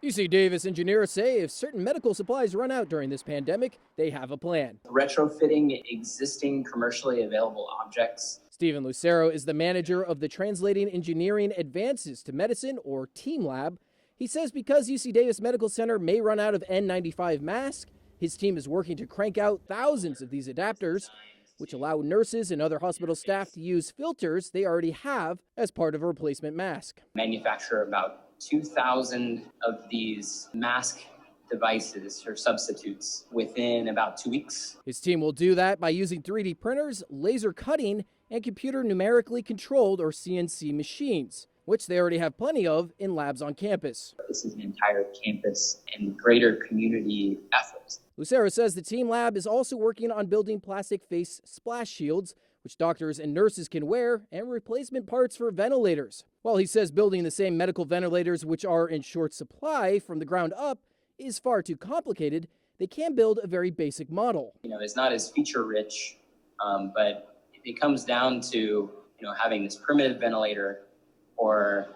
UC Davis engineers say if certain medical supplies run out during this pandemic, they have a plan. Retrofitting existing commercially available objects. Stephen Lucero is the manager of the Translating Engineering Advances to Medicine, or TEAM Lab. He says because UC Davis Medical Center may run out of N95 masks, his team is working to crank out thousands of these adapters, which allow nurses and other hospital staff to use filters they already have as part of a replacement mask. Manufacture about 2,000 of these mask devices or substitutes within about 2 weeks. His team will do that by using 3D printers, laser cutting, and computer numerically controlled, or CNC machines, which they already have plenty of in labs on campus. This is an entire campus and greater community effort. Lucero says the TEAM Lab is also working on building plastic face splash shields, which doctors and nurses can wear, and replacement parts for ventilators. While he says building the same medical ventilators, which are in short supply, from the ground up is far too complicated, they can build a very basic model. It's not as feature rich, but it comes down to having this primitive ventilator or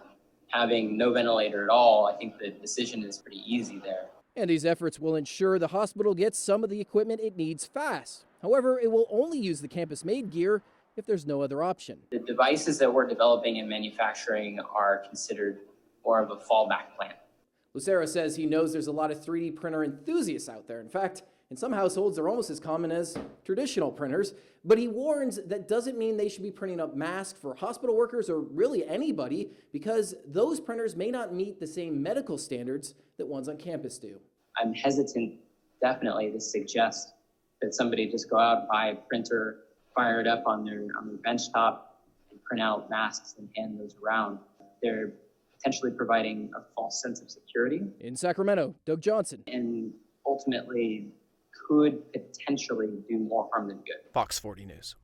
having no ventilator at all. I think the decision is pretty easy there. And these efforts will ensure the hospital gets some of the equipment it needs fast. However, it will only use the campus-made gear if there's no other option. The devices that we're developing and manufacturing are considered more of a fallback plan. Lucero says he knows there's a lot of 3D printer enthusiasts out there. In fact, in some households, they're almost as common as traditional printers. But he warns that doesn't mean they should be printing up masks for hospital workers or really anybody, because those printers may not meet the same medical standards that ones on campus do. I'm hesitant, definitely, to suggest that somebody just go out and buy a printer, fire it up on their bench top, and print out masks and hand those around. They're potentially providing a false sense of security. In Sacramento, Doug Johnson. And ultimately could potentially do more harm than good. Fox 40 News.